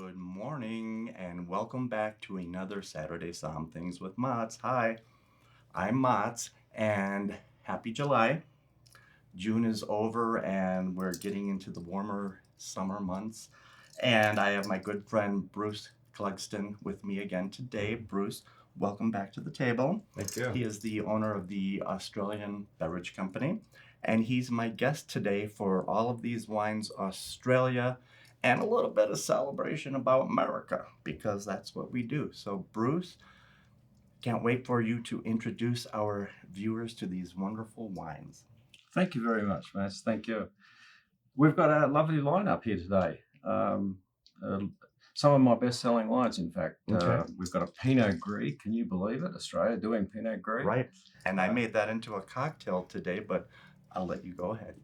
Good morning and welcome back to another Saturday Somm-things with Mott's. Hi, I'm Mott's and happy July. June is over and we're getting into the warmer summer months. And I have my good friend Bruce Clugston with me again today. Bruce, welcome back to the table. Thank you. He is the owner of the Australian Beverage Company, and he's my guest today for all of these wines, Australia, and a little bit of celebration about America, because that's what we do. So, Bruce, can't wait for you to introduce our viewers to these wonderful wines. Thank you very much, Matt. Thank you. We've got a lovely lineup here today. Uh, some of my best-selling wines, in fact. Okay. We've got a Pinot Gris. Can you believe it? Australia doing Pinot Gris. Right. And I made that into a cocktail today, but I'll let you go ahead.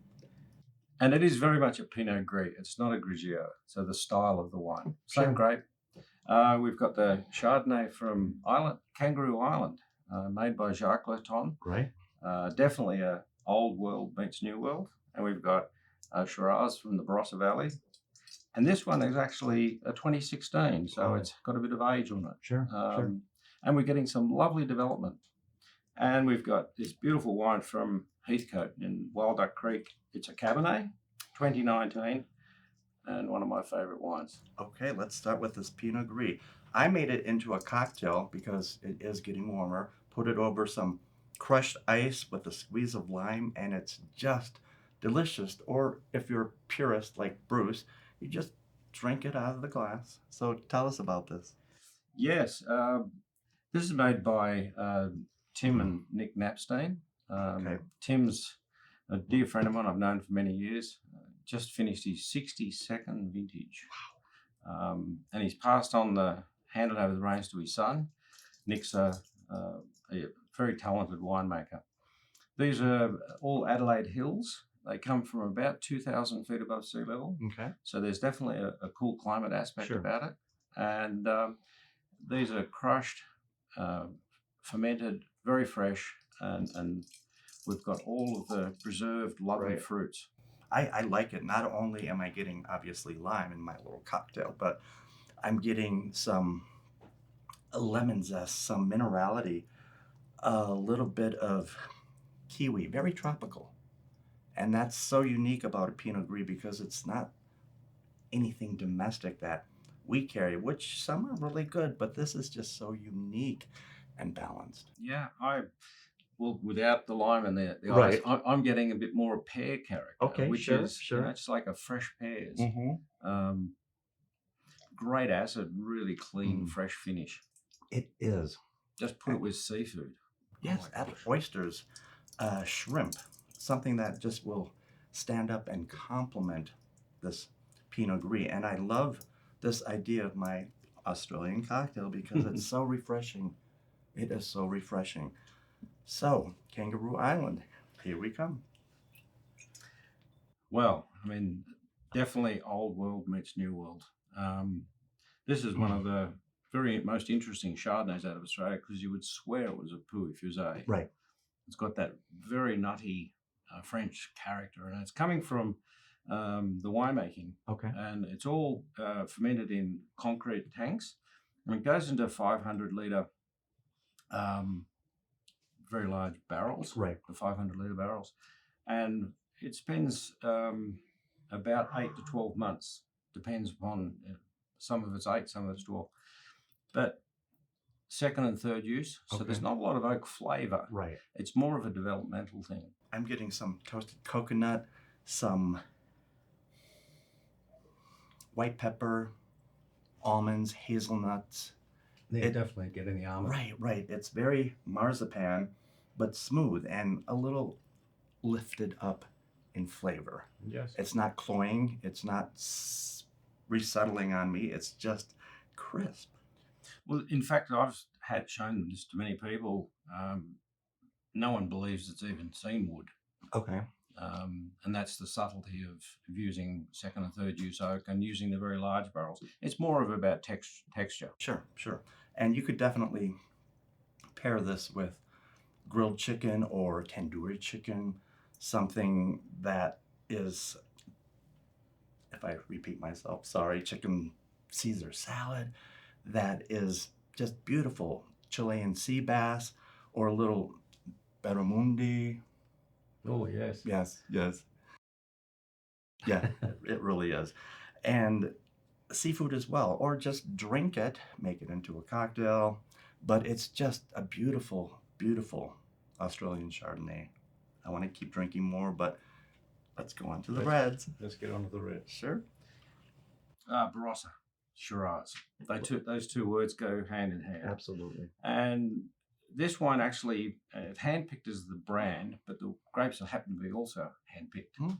And it is very much a Pinot Gris. It's not a Grigio, so the style of the wine. Same Sure. grape. We've got the Chardonnay from Kangaroo Island, made by Jacques Leton. Right. Definitely a old world meets new world. And we've got Shiraz from the Barossa Valley. And this one is actually a 2016, so it's got a bit of age on it. Sure. And we're getting some lovely development. And we've got this beautiful wine from Heathcote in Wild Duck Creek. It's a Cabernet, 2019, and one of my favorite wines. Okay, let's start with this Pinot Gris. I made it into a cocktail because it is getting warmer. Put it over some crushed ice with a squeeze of lime, and it's just delicious. Or if you're a purist like Bruce, you just drink it out of the glass. So tell us about this. Yes, this is made by Tim and Nick Napstein. Okay. Tim's a dear friend of mine I've known for many years. Just finished his 62nd vintage. Wow. And he's handed over the reins to his son. Nick's a very talented winemaker. These are all Adelaide Hills. They come from about 2,000 feet above sea level. Okay. So there's definitely a cool climate aspect about it. And these are crushed, fermented, very fresh, and we've got all of the preserved lovely fruits. I like it. Not only am I getting, obviously, lime in my little cocktail, but I'm getting some lemon zest, some minerality, a little bit of kiwi, very tropical. And that's so unique about a Pinot Gris because it's not anything domestic that we carry, which some are really good, but this is just so unique and balanced. Yeah, well, without the lime and the Right. ice, I'm getting a bit more pear character. Okay, which sure, is sure. It's like a fresh pears. Mm-hmm. Great acid, really clean, fresh finish. It is. Just put it with seafood. Yes, oysters, shrimp, something that just will stand up and complement this Pinot Gris. And I love this idea of my Australian cocktail because it's so refreshing. It is so refreshing. So, Kangaroo Island, here we come. Well, I mean, definitely old world meets new world. This is one of the very most interesting Chardonnays out of Australia because you would swear it was a Pouilly-Fusé. Right. It's got that very nutty French character, and it's coming from the winemaking. Okay. And it's all fermented in concrete tanks. And it goes into 500-litre, very large barrels. Right. The 500-litre barrels. And it spends about 8 to 12 months. Depends upon, some of it's 8, some of it's 12. But second and third use, so there's not a lot of oak flavour. Right. It's more of a developmental thing. I'm getting some toasted coconut, some white pepper, almonds, hazelnuts. They're definitely getting the almond. Right. It's very marzipan, but smooth and a little lifted up in flavor. Yes. It's not cloying. It's not resettling on me. It's just crisp. Well, in fact, I've shown this to many people. No one believes it's even seen wood. Okay. And that's the subtlety of using second and third use oak and using the very large barrels. It's more of about texture. Sure. And you could definitely pair this with grilled chicken or tandoori chicken, something that is, if I repeat myself, sorry, chicken Caesar salad that is just beautiful. Chilean sea bass or a little barramundi. Oh, yes. Yes, yes. Yeah, it really is. And seafood as well, or just drink it, make it into a cocktail. But it's just a beautiful, beautiful Australian Chardonnay. I want to keep drinking more, but let's go on to the reds. Let's get on to the reds. Sure. Barossa, Shiraz. Those two words go hand in hand. Absolutely. And this wine actually handpicked as the brand, but the grapes happen to be also handpicked.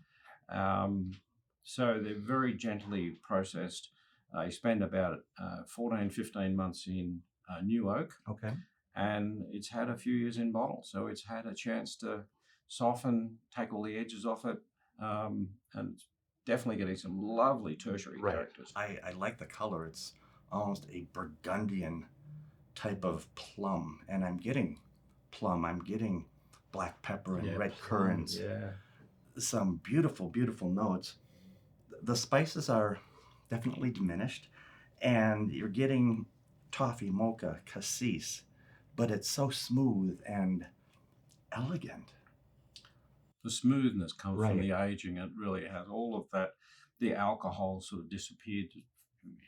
So they're very gently processed. You spend about 14, 15 months in new oak, Okay. and it's had a few years in bottle. So it's had a chance to soften, take all the edges off it, and definitely getting some lovely tertiary characters. I like the color. It's almost a Burgundian type of plum, and I'm getting plum. I'm getting black pepper and red currants. Yeah. Some beautiful, beautiful notes. The spices are definitely diminished, and you're getting toffee, mocha, cassis, but it's so smooth and elegant. The smoothness comes from the aging. It really has all of that. The alcohol sort of disappeared.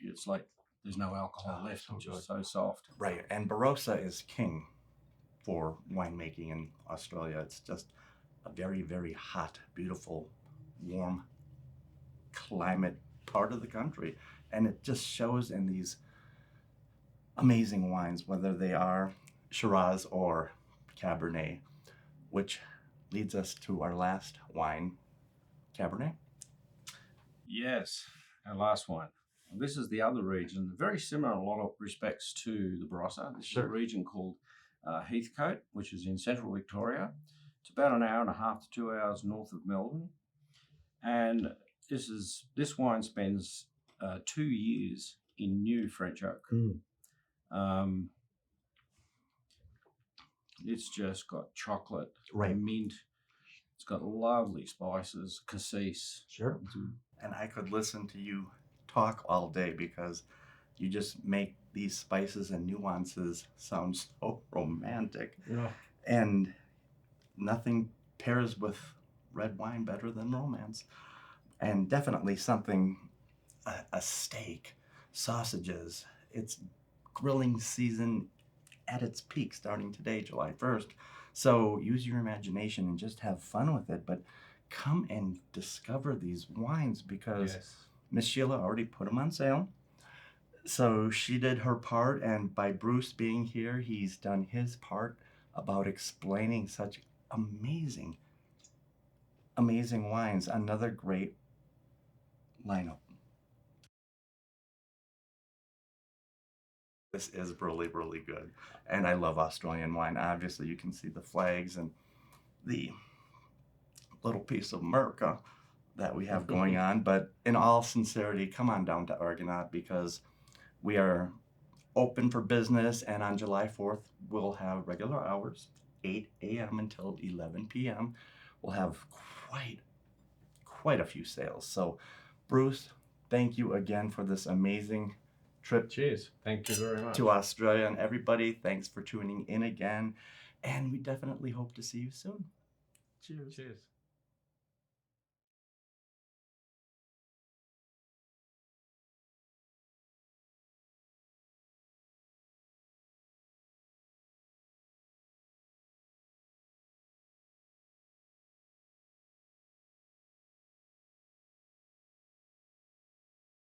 It's like there's no alcohol left. It's just so soft. Right, and Barossa is king for winemaking in Australia. It's just a very, very hot, beautiful, warm climate part of the country. And it just shows in these amazing wines, whether they are Shiraz or Cabernet, which leads us to our last wine, Cabernet. Yes, our last one. This is the other region, very similar in a lot of respects to the Barossa. This is a region called Heathcote, which is in central Victoria. It's about an hour and a half to 2 hours north of Melbourne. And this wine spends 2 years in new French oak. It's just got chocolate, mint. It's got lovely spices, cassis. Sure. And I could listen to you talk all day because you just make these spices and nuances sound so romantic. Yeah. And nothing pairs with red wine better than romance. And definitely something, a steak, sausages. It's grilling season at its peak starting today, July 1st. So use your imagination and just have fun with it. But come and discover these wines because Miss Sheila already put them on sale. So she did her part, and by Bruce being here, he's done his part about explaining such amazing, amazing wines. Another great lineup. This is really, really good. And I love Australian wine. Obviously, you can see the flags and the little piece of America that we have going on. But in all sincerity, come on down to Argonaut because we are open for business. And on July 4th, we'll have regular hours, 8 a.m. until 11 p.m. We'll have quite a few sales. So, Bruce, thank you again for this amazing trip. Cheers. Thank you very much. To Australia. And everybody, thanks for tuning in again. And we definitely hope to see you soon. Cheers. Cheers.